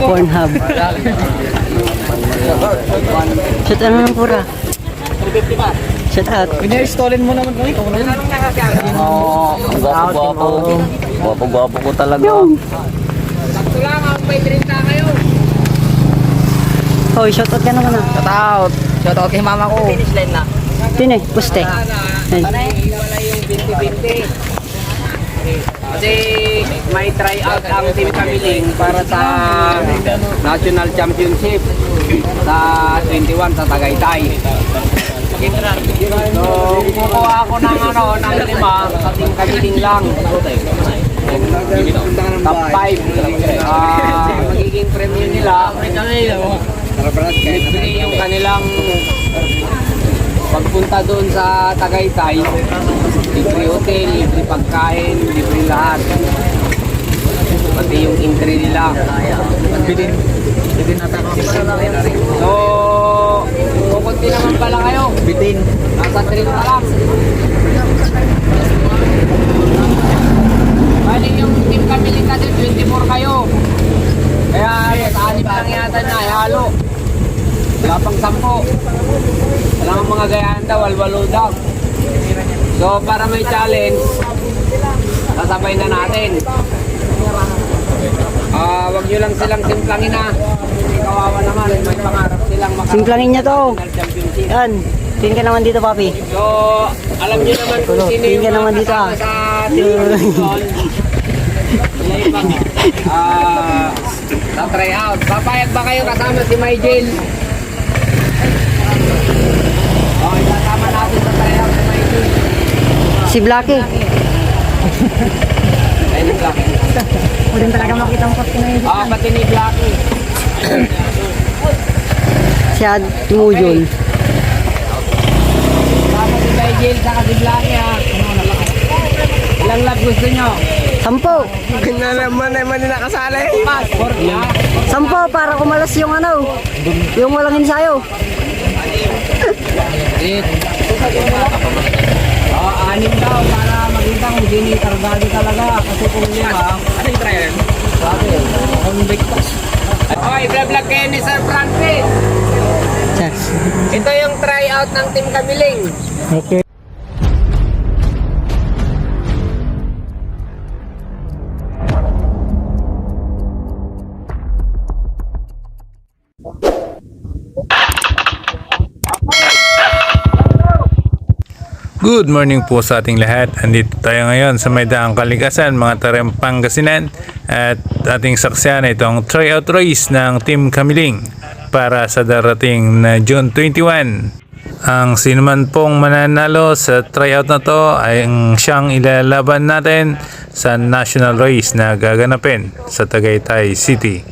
Pornhub. Shout out naman pura. Shout out. Pina-stolen mo naman kami. Gwapo-gwapo. Gwapo-gwapo ko talaga. Sakto lang, ang may 30 kayo. Hoy, shout out ka naman ah. Shout out kay mama ko. Finish line na. Tine, puste. Ay. Wala yung 20-20. Kasi may try out ang Team Kamiling para sa National Championship sa 21 sa Tagaytay. So, kukuha ako ng ng 5 sa Team Kamiling lang. Top 5. Magiging premium nila. Libre yung kanilang pagpunta doon sa Tagaytay. Libre hotel, libre pagkain, libre lahat. Pati yung entry nila. Bilin natin ako. So, kukunti naman pala kayo. Bitin. Nasa 3 na lang. Bali yung Team Kamiling kasi 24 kayo. Kaya sa 6 lang yata na halo. Wala pang 10. Wala ang mga gayaan daw, walwalo daw. So para may challenge, sasabay na natin. Wag nyo lang silang simplangin ha. Kawawa naman, may pangarap silang Simplangin niya to. Yan. Tingin ka naman dito, papi. So, alam nyo naman kung sino Tingin yung ka naman dito kasama ah. sa team. Sila yung sa try out. Papayag ba kayo kasama si Mygel? Okay, kasama natin sa try out si Mygel. Si Blacky. Ayun ni Blacky. Pwede talaga makita mo kasi na yun. Pati ni Blacky. Si Ad Mujol. Kasama si Mygel saka si Blacky ha. Ilang lap gusto nyo? 10. Na naman nakasali. 4 na. 10 para kumalas yung yung walang ensayo. 6 daw para makita kung sino yung kargado talaga. Kasi kung 5, ano yung trial? Convict pa. Okay, vlog kayo ni Sir Francis. Cheers. Ito yung tryout ng Team Kamiling. Okay. Good morning po sa ating lahat. Andito tayo ngayon sa may daang Kalikasan, mga Tarem, Pangasinan, at ating saksiyan itong tryout race ng Team Kamiling para sa darating na June 21. Ang sinuman pong mananalo sa tryout na to ay ang siyang ilalaban natin sa national race na gaganapin sa Tagaytay City.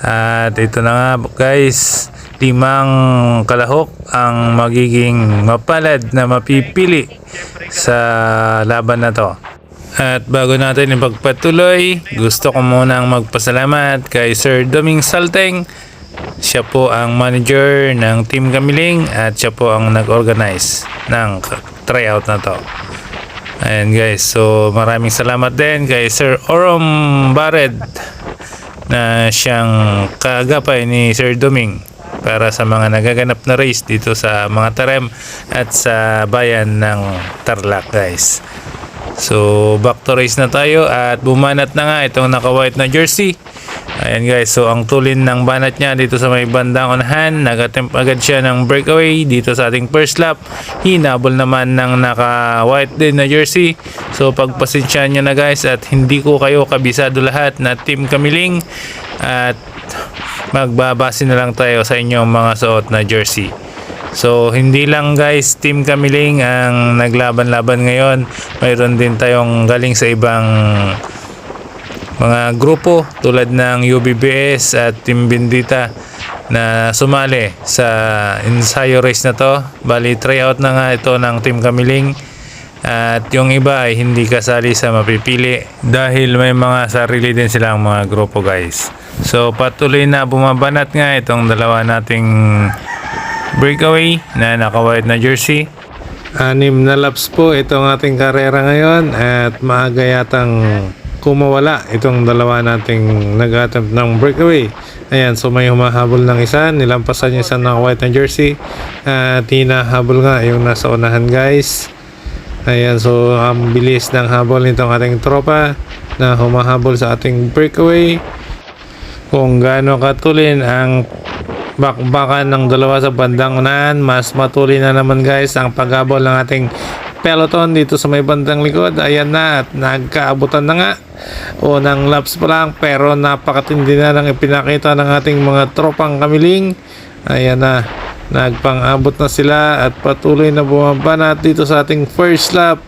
At ito na nga guys, 5 kalahok ang magiging mapalad na mapipili sa laban na to. At bago natin ipagpatuloy, gusto ko munang magpasalamat kay Sir Doming Salteng. Siya po ang manager ng Team Kamiling at siya po ang nag-organize ng tryout na to. Ayan guys, so maraming salamat din kay Sir Orom Bared na siyang kaagapay ni Sir Doming para sa mga nagaganap na race dito sa mga Tarem at sa bayan ng Tarlac guys. So back to race na tayo at bumanat na nga itong naka-white na jersey. Ayan guys, so ang tulin ng banat niya dito sa may bandang unahan, nag-attempt agad siya ng breakaway dito sa ating first lap. Hinabol naman ng naka-white din na jersey. So pagpasensyahan nyo na guys at hindi ko kayo kabisado lahat na Team Kamiling at magbabase na lang tayo sa inyong mga suot na jersey. So hindi lang guys Team Kamiling ang naglaban-laban ngayon, mayroon din tayong galing sa ibang mga grupo tulad ng UBBS at Team Bendita na sumali sa ensayo race na to. Bali tryout na nga ito ng Team Kamiling at yung iba ay hindi kasali sa mapipili dahil may mga sarili din silang mga grupo guys. So patuloy na bumabanat nga itong dalawa nating breakaway na naka-white na jersey. 6 na laps po itong ating karera ngayon at maaga yatang kumawala itong dalawa nating nag-attempt ng breakaway. Ayan, so may humahabol ng isa, nilampasan yung isa ng white na jersey at hinahabol nga yung nasa unahan guys. Ayan, so ang bilis ng habol nitong ating tropa na humahabol sa ating breakaway. Kung gaano katulin ang bakbakan ng dalawa sa bandang unahan, mas matuloy na naman guys ang paghabol ng ating peloton dito sa may bandang likod. Ayan na, at nagkaabutan na nga. Unang laps pa lang, pero napakatindi na ng ipinakita ng ating mga tropang kamiling. Ayan na, nagpang-abot na sila at patuloy na bumabanat dito sa ating first lap.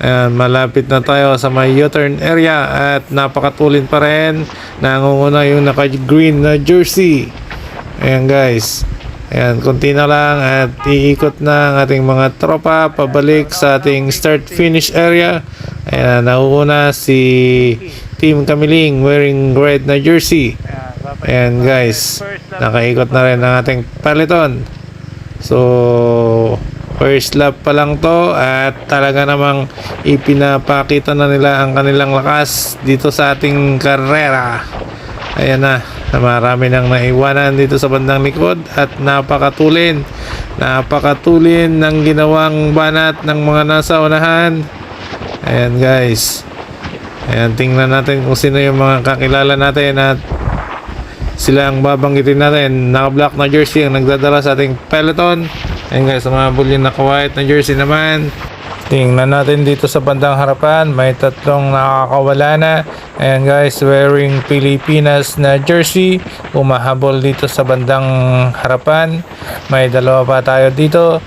Ayan, malapit na tayo sa may U-turn area at napakatulin pa rin. Nangunguna yung naka-green na jersey. Ayan guys. Ayan, konti na lang at iikot na ang ating mga tropa pabalik sa ating start-finish area. Ayan, nauuna si Team Kamiling wearing red na jersey. Ayan guys, nakaikot na rin ang ating peloton. So, first lap pa lang to at talaga namang ipinapakita na nila ang kanilang lakas dito sa ating karera. Ayan na, marami nang naiwanan dito sa bandang likod at napakatulin ng ginawang banat ng mga nasa unahan. Ayan guys, ayan, tingnan natin kung sino yung mga kakilala natin at sila ang babanggitin natin. Naka-black na jersey ang nagdadala sa ating peloton. Ayan guys, sumabol yung naka-white na jersey naman. Tingnan natin dito sa bandang harapan, may tatlong nakakawala na. Ayan guys, wearing Pilipinas na jersey, umahabol dito sa bandang harapan. May dalawa pa tayo dito,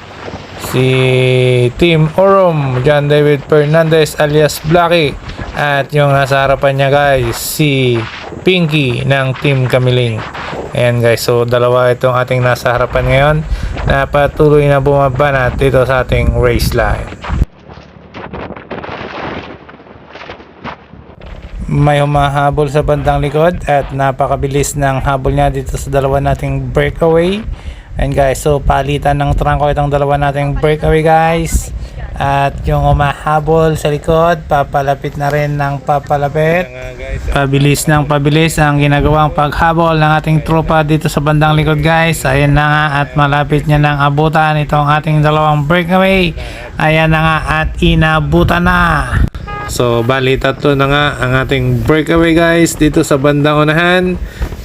si Team Orom, John David Fernandez alias Blacky, at yung nasa harapan niya guys, si Pinky ng Team Kamiling. Ayan guys, so dalawa itong ating nasa harapan ngayon na patuloy na bumabanat dito sa ating race line. May humahabol sa bandang likod at napakabilis ng habol niya dito sa dalawa nating breakaway. And guys, so palitan ng trangko itong dalawa nating breakaway guys. At yung humahabol sa likod, papalapit na rin ng papalapit. Pabilis ng pabilis ang ginagawang paghabol ng ating tropa dito sa bandang likod guys. Ayan na nga at malapit niya ng abutan itong ating dalawang breakaway. Ayan na nga at inabutan na. So, bali tatlo na nga ang ating breakaway guys dito sa bandang unahan.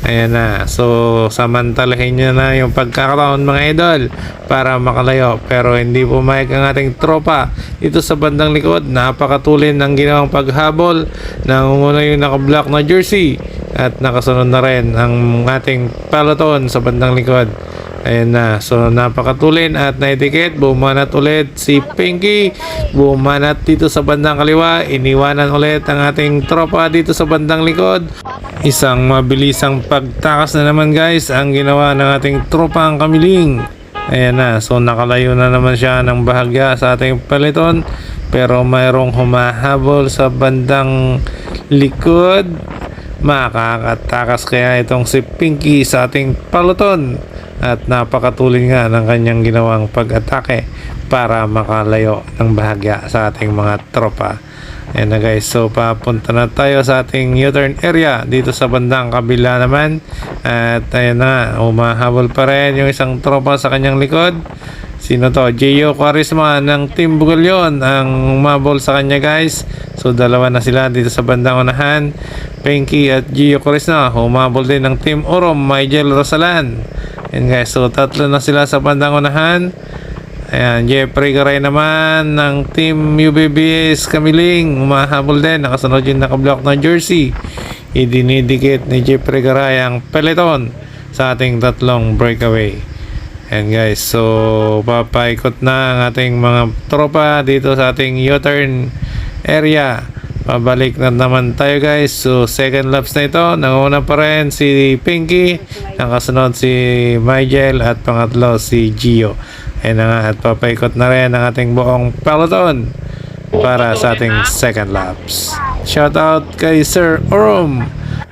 Ayan na. So, samantalahin nyo na yung pagkakaroon mga idol para makalayo. Pero hindi pumayag ang ating tropa dito sa bandang likod. Napakatulin ng ginawang paghabol. Nangunguna yung naka-black na jersey. At nakasunod na rin ang ating peloton sa bandang likod. Ayan na, so napakatulin at naidikit. Bumanat ulit si Pinky, bumanat dito sa bandang kaliwa. Iniwanan ulit ang ating tropa dito sa bandang likod. Isang mabilisang pagtakas na naman guys ang ginawa ng ating tropang Kamiling. Ayan na, so nakalayo na naman siya ng bahagya sa ating peloton. Pero mayroong humahabol sa bandang likod. Makakatakas kaya itong si Pinky sa ating peloton. At napakatulin nga ng kanyang ginawang pag-atake para makalayo ng bahagya sa ating mga tropa. Ayan na guys, so papunta na tayo sa ating U-turn area dito sa bandang kabila naman. At ayan na, umahabol pa rin yung isang tropa sa kanyang likod. Sino to? Gio Quaresma ng Team Bugalion ang umabol sa kanya guys. So dalawa na sila dito sa bandang unahan. Pinky at Gio Quaresma. Umabol din ng Team Orom, Miguel Rosalan. Ayan guys, so tatlo na sila sa bandang unahan. Ayan, Jeffrey Garay naman ng Team UBBS Kamiling, umahabol din. Nakasunod yung naka-block na jersey. Idinidikit ni Jeffrey Garay ang peloton sa ating tatlong breakaway. Ayan guys, so papaikot na ang ating mga tropa dito sa ating U-turn area. Pabalik na naman tayo guys. So second laps na ito. Nanguna pa rin si Pinky, nakasunod si Miguel at pangatlo si Gio. Ayan na nga, at papaikot na rin ang ating buong peloton para sa ating second laps. Shout out kay Sir Orom.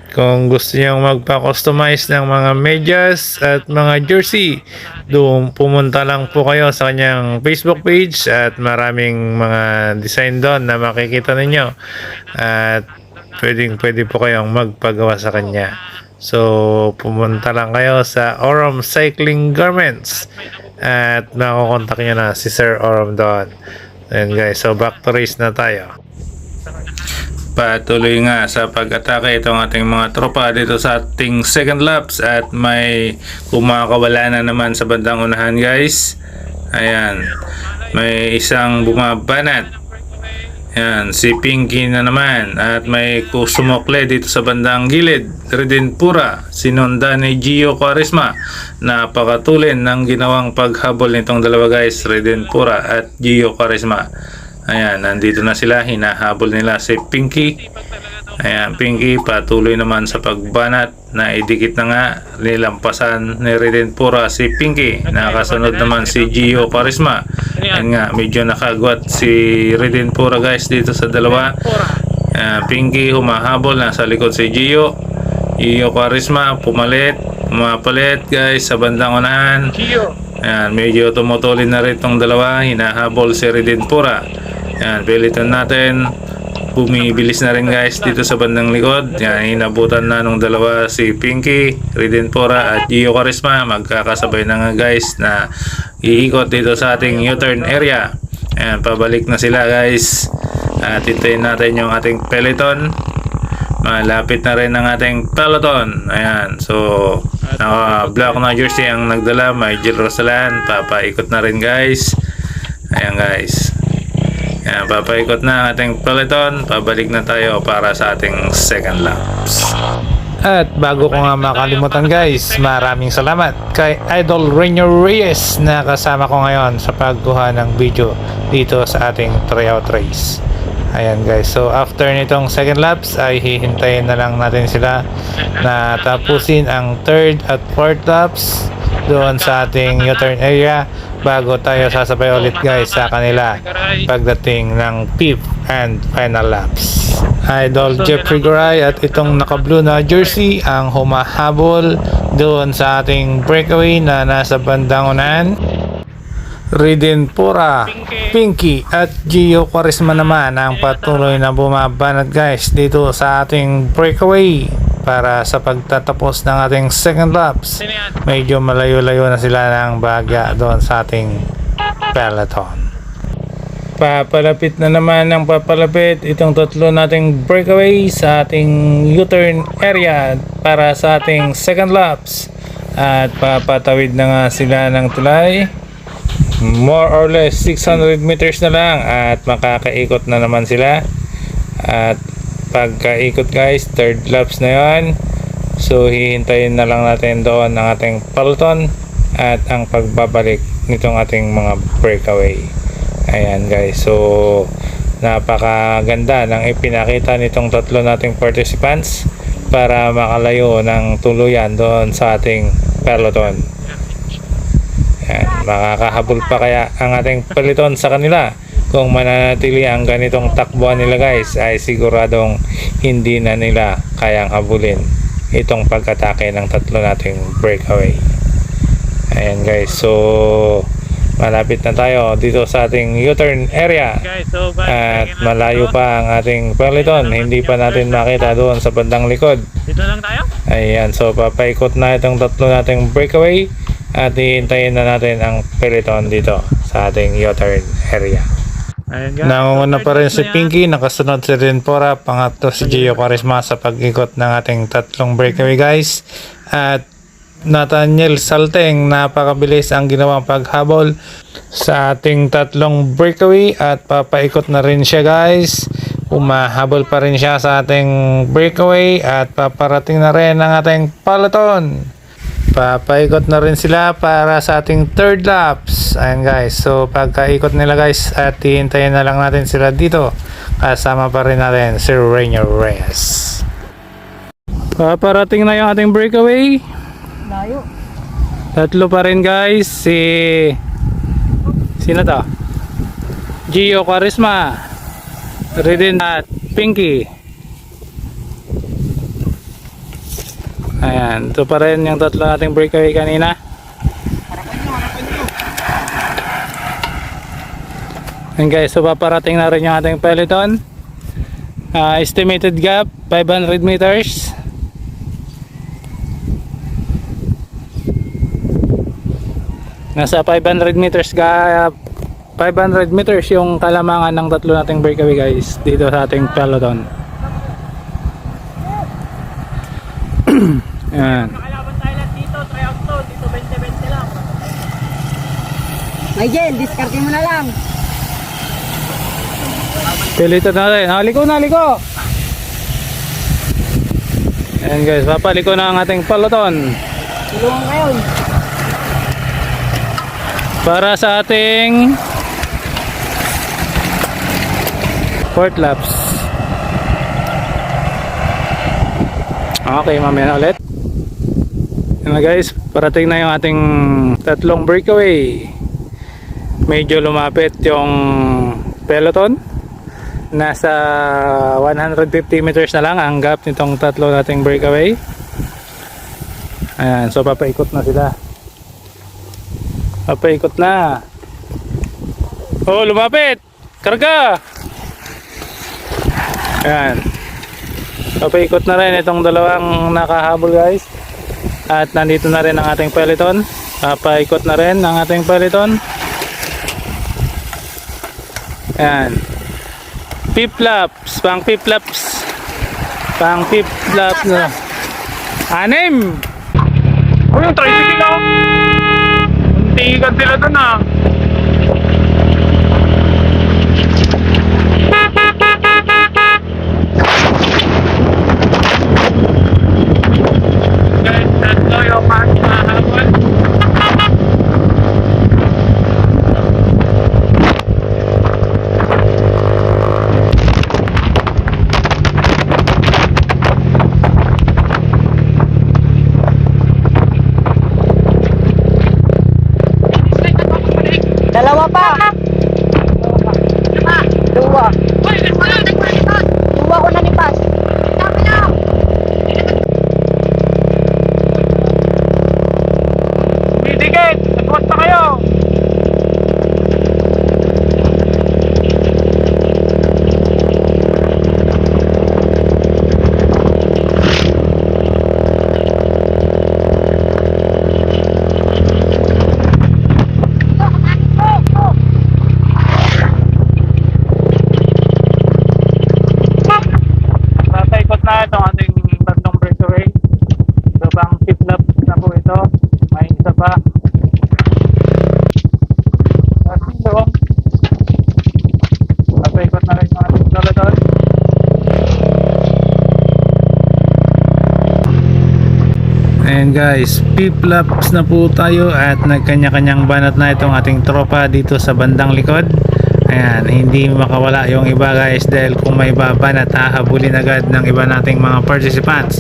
Kung gusto nyo magpa-customize ng mga medyas at mga jersey, doon pumunta lang po kayo sa kanyang Facebook page at maraming mga design doon na makikita ninyo. At pwede po kayong magpagawa sa kanya. So, pumunta lang kayo sa Oram Cycling Garments at makukontak nyo na si Sir Oram doon. Ayan guys, so back to race na tayo. Patuloy nga sa pag-atake itong ating mga tropa dito sa ating second laps at may kumakawala na naman sa bandang unahan guys. Ayan, may isang bumabanat. Ayan, si Pinky na naman at may sumokle dito sa bandang gilid. Redin Pura, sinundan ni Gio Quaresma. Napakatulin ng ginawang paghabol nitong dalawa guys, Redin Pura at Gio Quaresma. Ayan, nandito na sila, hinahabol nila si Pinky. Ayan, Pinky patuloy naman sa pagbanat, na idikit na nga, nilampasan ni Redin Pura si Pinky. Nakasunod naman si Gio Quaresma. Ayan nga, medyo nakagwat si Redin Pura guys dito sa dalawa. Pinky humahabol, nasa likod si Gio. Gio Quaresma pumapalit guys sa bandang unahan. Ayan, medyo tumutulin na rin itong dalawa, hinahabol si Redin Pura. Ayan, pilitan natin, bumibilis na rin guys dito sa bandang likod. Ayan, hinabutan na nung dalawa si Pinky, Redin Pura at Gio Quaresma. Magkakasabay na nga guys na iikot dito sa ating U-turn area. Ayan, pabalik na sila guys at hintayin natin yung ating peloton. Malapit na rin ang ating peloton. Ayan, so naka black na jersey ang nagdala, may Jill Rosalan. Papaikot na rin guys. Ayan guys, ayan, papaikot na ang ating peloton. Pabalik na tayo para sa ating second laps. At bago ko nga makalimutan guys, maraming salamat kay Idol Rainier Reyes na kasama ko ngayon sa pagkuha ng video dito sa ating tryout race. Ayan guys, so after nitong second laps ay hihintayin na lang natin sila na tapusin ang third at fourth laps doon sa ating U-turn area bago tayo sasabay ulit guys sa kanila pagdating ng fifth and final laps. Idol Jeffrey Garay at itong naka-blue na jersey ang humahabol doon sa ating breakaway na nasa bandang unahan. Redin Pura, Pinky at Gio Quaresma naman ang patuloy na bumabanat guys dito sa ating breakaway para sa pagtatapos ng ating second laps. Medyo malayo-layo na sila ng bagya doon sa ating peloton. Papalapit na naman ng papalapit itong tatlo nating breakaway sa ating U-turn area para sa ating second laps at papatawid na nga sila ng tulay. More or less 600 meters na lang at makakaikot na naman sila. At pagkaikot guys, third laps na yon. So hihintayin na lang natin doon ang ating peloton at ang pagbabalik nitong ating mga breakaway. Ayan guys, so napakaganda ng ipinakita nitong tatlo nating participants para makalayo ng tuluyan doon sa ating peloton. Ayan, makakahabol pa kaya ang ating peloton sa kanila kung mananatili ang ganitong takbuhan nila guys, ay siguradong hindi na nila kayang habulin itong pag-atake ng tatlo nating breakaway. Ayan guys, so malapit na tayo dito sa ating U-turn area at malayo pa ang ating peloton, hindi pa natin makita doon sa bandang likod. Dito lang tayo? Ayan, so papaikot na itong tatlo nating breakaway at hihintayin na natin ang peloton dito sa ating U-turn area. Nangunguna pa rin si Pinky, nakasunod si Redin Pura, pangatlo si Gio Quaresma sa pag-ikot ng ating tatlong breakaway guys. At Nathaniel Salteng, napakabilis ang ginawang paghabol sa ating tatlong breakaway at papaikot na rin siya guys. Umahabol pa rin siya sa ating breakaway at paparating na rin ang ating peloton. Papaikot na rin sila para sa ating third laps. Ayan guys, so pagkaikot nila guys at hihintayin na lang natin sila dito. Kasama pa rin natin si Rainier Reyes. Paparating na yung ating breakaway. Layo. Tatlo pa rin guys. Sino to? Gio Quaresma, Redin at Pinky. Ayan, ito pa rin yung tatlo nating breakaway kanina. Ayan guys, so paparating na rin yung ating peloton. Estimated gap 500 meters. Nasa 500 meters gap, 500 meters yung kalamangan ng tatlo nating breakaway guys dito sa ating peloton. Ayan. Nakalaban tayo lang dito, try out to. Dito 20-20 lang. Nigel, discarding mo na lang. Pilitan natin. Naliko. Ayan guys, papaliko na ang ating peloton Tulungan kayo. para sa ating fourth laps. Okay, mamaya na ulit. Yan na guys, parating na yung ating tatlong breakaway. Medyo lumapit yung peloton. Nasa 150 meters na lang ang gap nitong tatlo nating breakaway. Ayan, so papaikot na sila. Papaikot na. Oh, lumapit! Karga! Ayan. Papaikot na rin itong dalawang nakahabol guys. At nandito na rin ang ating peloton. Papaikot na rin ang ating peloton. Ayan. Pip laps. Pang pip laps. Pang pip laps na. 6. Oh, yung tricycle ako. Muntikan sila dun ah. Guys, tatlo yung mahabol. Dalawa pa. Dua. Dua ko na ni Pas. Didikit! Nagwas na kayo! Papaikot na itong ating tatlong breakaway. So bang tip lap na po ito. May isa pa. Papaikot na rin yung ating peloton. Ayan guys, pip laps na po tayo at nagkanya-kanyang banat na itong ating tropa dito sa bandang likod. Ayan, hindi makawala yung iba guys dahil kung may babanat hahabulin agad ng iba nating mga participants.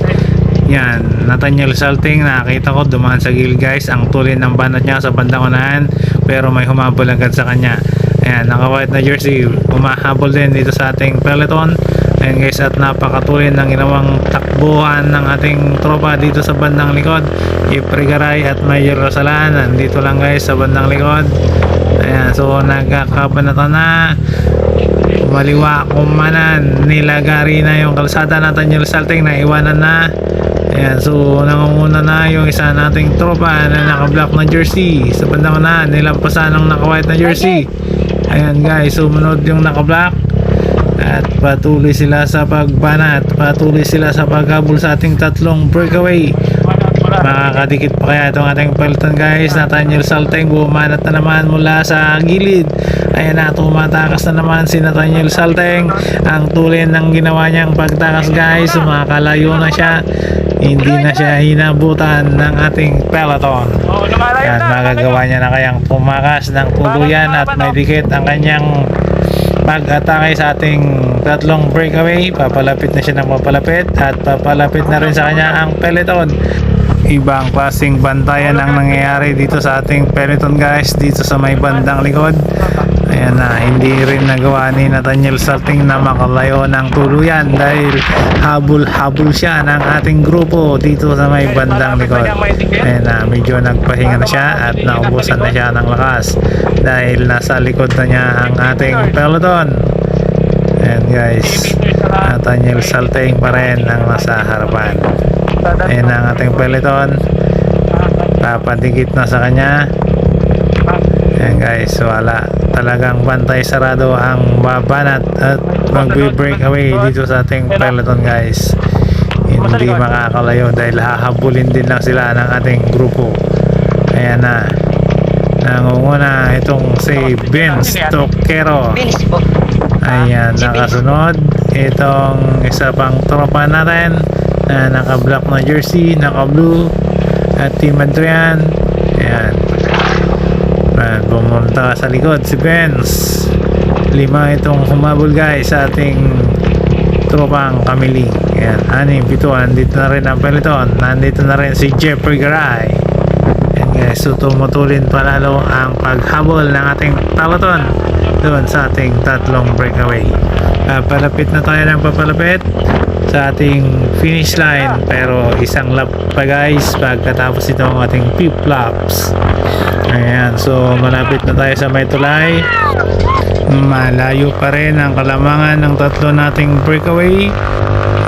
Yan, Nathaniel Salting, nakakita ko dumaan sa gilid guys, ang tulin ng banat niya sa bandang unahan pero may humabol agad sa kanya. Ayan, naka-white na jersey, humahabol din dito sa ating peloton. Ayan guys, at napakatulin ng ginawang takbuhan ng ating tropa dito sa bandang likod. Jeffrey Garay at Mayor Rosalan, nandito lang guys sa bandang likod. Ayan, so nagkakabanatan na. Maliwa kumanan, nilagari na yung kalsada. Nathaniel Salting na iwanan na. Ayan, so nangunguna na yung isa nating tropa na naka-black na jersey sa bandang unahan, nilampasan ng naka-white na jersey. Ayan guys, sumunod yung naka-black at patuloy sila sa pagbanat, patuloy sila sa paghabol sa ating tatlong breakaway. Makakadikit pa kaya itong ating peloton guys. Nathaniel Salting bumanat na naman mula sa gilid. Ayan na, tumatakas na naman si Nathaniel Salting. Ang tulin ng ginawa niyang pagtakas guys, makakalayo na siya, hindi na siya hinabutan ng ating peloton. Yan, magagawa niya na kayang tumakas ng tuluyan at may dikit ang kanyang pag-atake sa ating tatlong breakaway. Papalapit na siya ng papalapit at papalapit na rin sa kanya ang peloton. Ibang klaseng bantayan ang nangyayari dito sa ating peloton guys, dito sa may bandang likod. Ayan na, hindi rin nagawa ni Nathaniel Salting na makalayo ng tuluyan dahil habol-habol siya ng ating grupo dito sa may bandang likod. Ayan na, medyo nagpahinga na siya at naubusan na siya ng lakas dahil nasa likod na niya ang ating peloton. Ayan guys, Nathaniel Salteng pa rin ang nasa harapan. Ayan ang ating peloton, papadikit na sa kanya. Ayan guys, wala talagang bantay sarado ang babanat at magbe-break away dito sa ating peloton guys. Hindi makakalayo dahil hahabulin din lang sila ng ating grupo. Ayan na, nangunguna itong si Vince Toquero. Finish po. Ayan, nakasunod itong isa pang tropa natin na naka-black na jersey, naka-blue at Team Adrian. Ayan, at pumunta sa likod si Vince. 5 itong humabol guys sa ating tropang Kamiling. Ayan, 6, 7, nandito na rin ang peloton. Nandito na rin si Jeffrey Garay. Ayan guys, so tumutulin palalo ang paghabol ng ating peloton doon sa ating tatlong breakaway. Palapit na tayo ng papalapit sa ating finish line, pero isang lap pa guys pagkatapos ito ang ating pit laps. Ayan, so malapit na tayo sa may tulay. Malayo pa rin ang kalamangan ng tatlo nating breakaway.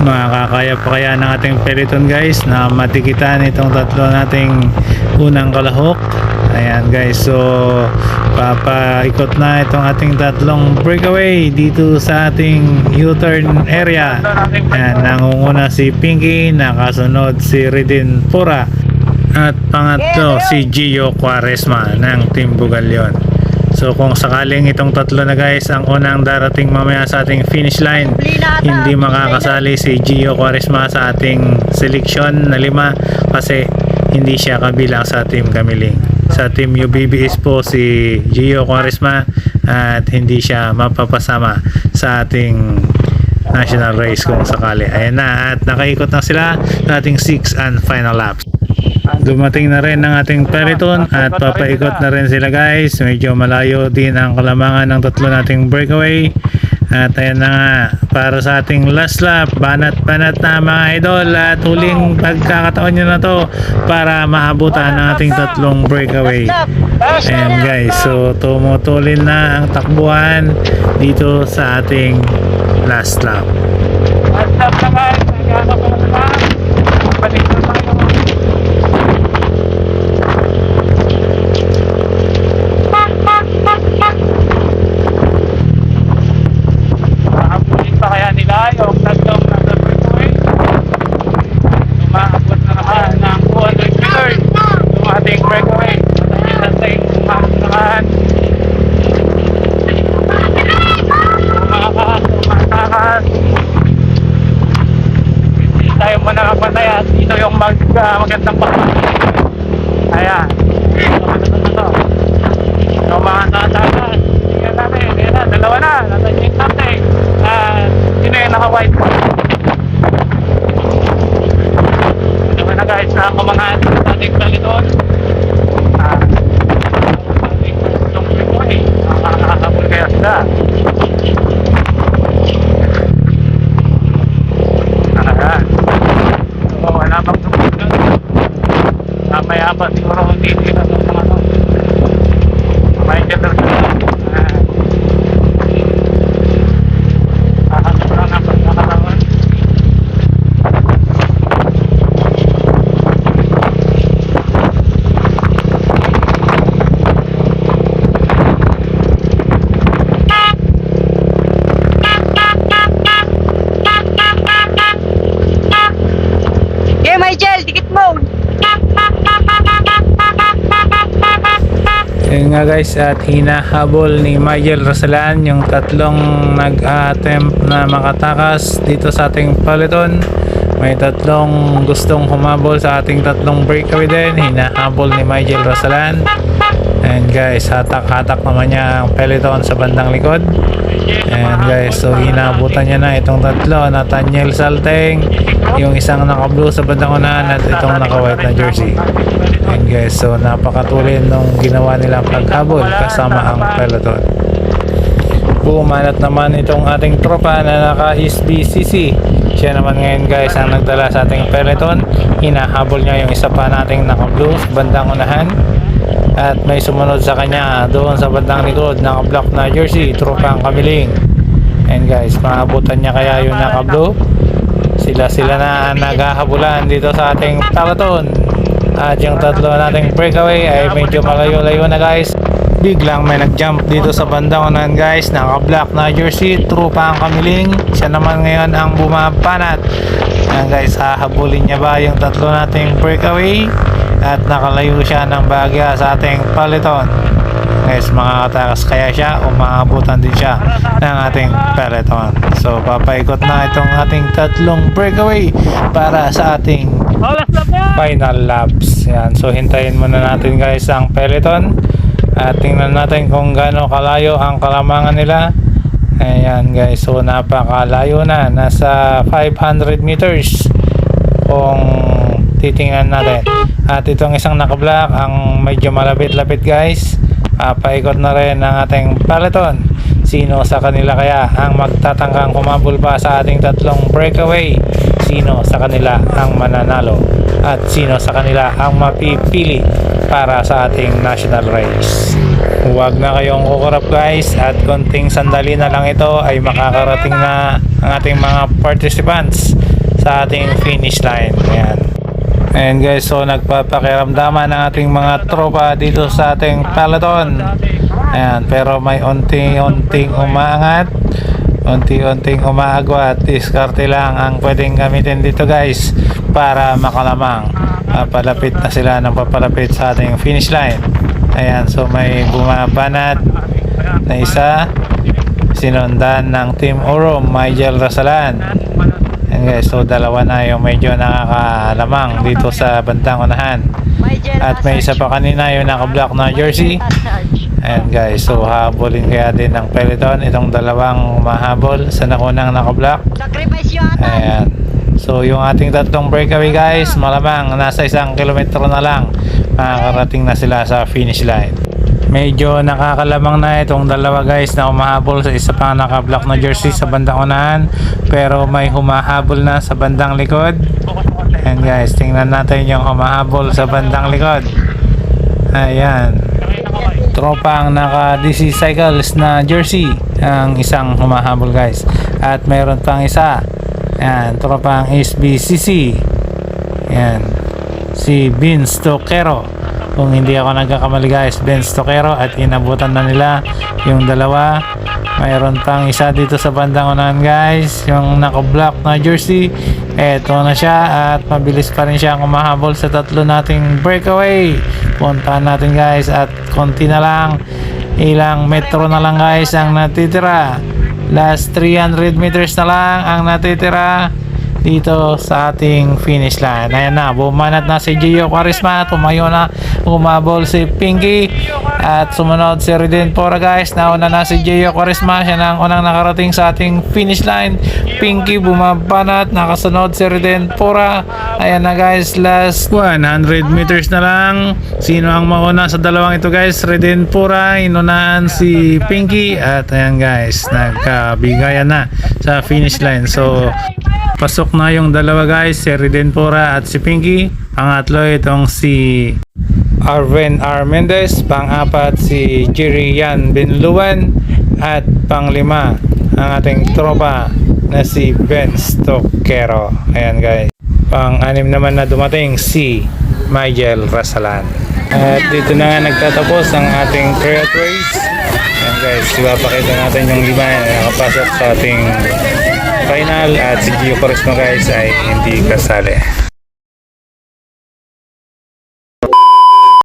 Makakaya pa kaya ng ating peloton guys na matikitan itong tatlo nating unang kalahok. Ayan guys, so papaikot na itong ating tatlong breakaway dito sa ating U-turn area. Ayan, nangunguna si Pinky, nakasunod si Redin Pura, at pangatlo si Gio Quaresma ng Team Bugalyon. So kung sakaling itong tatlo na guys ang unang darating mamaya sa ating finish line, hindi makakasali si Gio Quaresma sa ating selection na 5 kasi hindi siya kabilang sa Team Kamiling. Sa Team UBBS po si Gio Quaresma at hindi siya mapapasama sa ating national race kung sakali. Ayan na, at nakaikot na sila sa ating 6th and final laps. Dumating na rin ang ating peloton at papaikot na rin sila guys. Medyo malayo din ang kalamangan ng tatlo nating breakaway. At ayan na nga, para sa ating last lap, banat-banat na mga idol, at huling pagkakataon nyo na to para maabutan ang ating tatlong breakaway. Ayan guys, so tumutulin na ang takbuhan dito sa ating last lap. Last lap na guys, nagkakaroon pa naman. Balik na tayo. Makabulit pa kaya nila yung tatlong nasa breakaway. Umaabot na naman ng 200 meters yung ating breakaway. Natin umaabot naman. Umakakas. Hindi tayo muna kapataya. Dito yung magandang pagkakas. Ayan. Ito. Yung mga tatakas. Tingnan natin. Ayan na. Dalawa na. Natanyin natin. Sino yung naka-white? Dalawa na guys. Kumangaan sa ating peloton. Ating itong breakaway. Nakakabul kaya sila. Ayan. So wala pang sumunod. Mamaya pa siguro hindi na sa mga to. May gender sila. Hahanap lang ang pagkakatawan. Okay, Michael, dikit mo. Yun nga guys, at hinahabol ni Michael Rosalan yung tatlong nag-attempt na makatakas dito sa ating peloton. May tatlong gustong humabol sa ating tatlong breakaway din. Hinahabol ni Michael Rosalan. And guys, hatak-hatak naman niya ang peloton sa bandang likod. And guys, so hinabutan niya na itong tatlo, Nathaniel Salteng, yung isang naka-blue sa bandang unahan, at itong naka-white na jersey. And guys, so napakatulin nung ginawa nilang paghabol kasama ang peloton. Bumanat naman itong ating tropa na naka-SBCC. Siya naman ngayon guys ang nagdala sa ating peloton. Hinahabol niya yung isa pa nating naka-blue sa bandang unahan. At may sumunod sa kanya doon sa bandang likod, naka-black na jersey, tropang Kamiling. And guys, maabutan niya kaya yung naka-blue. Sila na naghahabulan dito sa ating peloton. At yung tatlo nating breakaway ay medyo malayo-layo na guys. Biglang may nag-jump dito sa bandang unahan guys. Naka-black na jersey, tropa ang Kamiling. Siya naman ngayon ang bumabanat. Ayan guys, hahabulin niya ba yung tatlo nating breakaway? At nakalayo siya ng bagya sa ating peloton. Guys, makakatakas kaya siya o maabutan din siya ng ating peloton. So papaikot na itong ating tatlong breakaway para sa ating final laps. Yan. So hintayin muna natin guys ang peloton at tingnan natin kung gaano kalayo ang kalamangan nila. Ayan guys, so napakalayo na, nasa 500 meters kung titingnan natin. At itong isang naka-black ang medyo malapit-lapit guys. Paikot na rin ang ating peloton. Sino sa kanila kaya ang magtatangkang kumabol pa sa ating tatlong breakaway? Sino sa kanila ang mananalo? At sino sa kanila ang mapipili para sa ating national race? Huwag na kayong kukurap guys, at konting sandali na lang ito ay makakarating na ang ating mga participants sa ating finish line. Ayan. And guys, so nagpapakiramdaman ang ating mga tropa dito sa ating peloton. Ayan, pero may unti-unting umaangat, unti-unting umaagwat. Diskarte lang ang pwedeng gamitin dito guys para makalamang. Papalapit na sila ng papalapit sa ating finish line. Ayan, so may bumabanat na isa, sinundan ng Team Oro, Miguel Rasalan. Ayan guys, so dalawa na yung medyo nakakalamang dito sa bandang unahan. At may isa pa kanina yung naka-black na jersey. Ayan guys, so habulin kaya din ng peloton itong dalawang mahabol sa nakunang naka-black. Ayan, so yung ating tatlong breakaway guys, malamang nasa 1 kilometro na lang makakarating na sila sa finish line. Medyo nakakalamang na itong dalawa guys na umahabol sa isa pang naka-black na jersey sa bandang unahan, pero may humahabol na sa bandang likod. Ayan guys, tingnan natin yung humahabol sa bandang likod. Ayan, tropa ang naka DC Cycles na jersey ang isang humahabol guys, at meron pang isa. Ayan, tropa ang SBCC. Ayan, si Vince Toquero, kung hindi ako nagkakamali guys, Vince Toquero, at inabutan na nila yung dalawa. Mayroon pang isa dito sa bandang unahan guys, yung naka-black na jersey. Eto na siya, at mabilis pa rin siya kumahabol sa tatlo nating breakaway. Puntahan natin guys, at konti na lang, ilang metro na lang guys ang natitira. Last 300 meters na lang ang natitira dito sa ating finish line. Ayan na, bumanat na si Gio Quaresma, tumayo na, umabol si Pinky, at sumunod si Redenpora guys. Nauna na si Gio Quaresma, siya na ang unang nakarating sa ating finish line. Pinky bumabanat, nakasunod si Redenpora. Ayan na guys, last 100 meters na lang. Sino ang mauna sa dalawang ito guys? Redenpora, inunahan si Pinky, at ayan guys, nagkabigayan na sa finish line. So pasok na yung dalawa guys, si Redenpora at si Pinky. Pangatlo itong si Arven R. Mendez. Pang-apat si Jerry Yan Binluan. At panglima ang ating tropa na si Vince Toquero. Ayan guys. Pang-anim naman na dumating si Miguel Rasalan. At dito na nga nagtatapos ang ating tryout race. Ayan guys, ipapakita natin yung lima na nakapasok sa ating final, at si Gio Quaresma guys ay hindi kasali.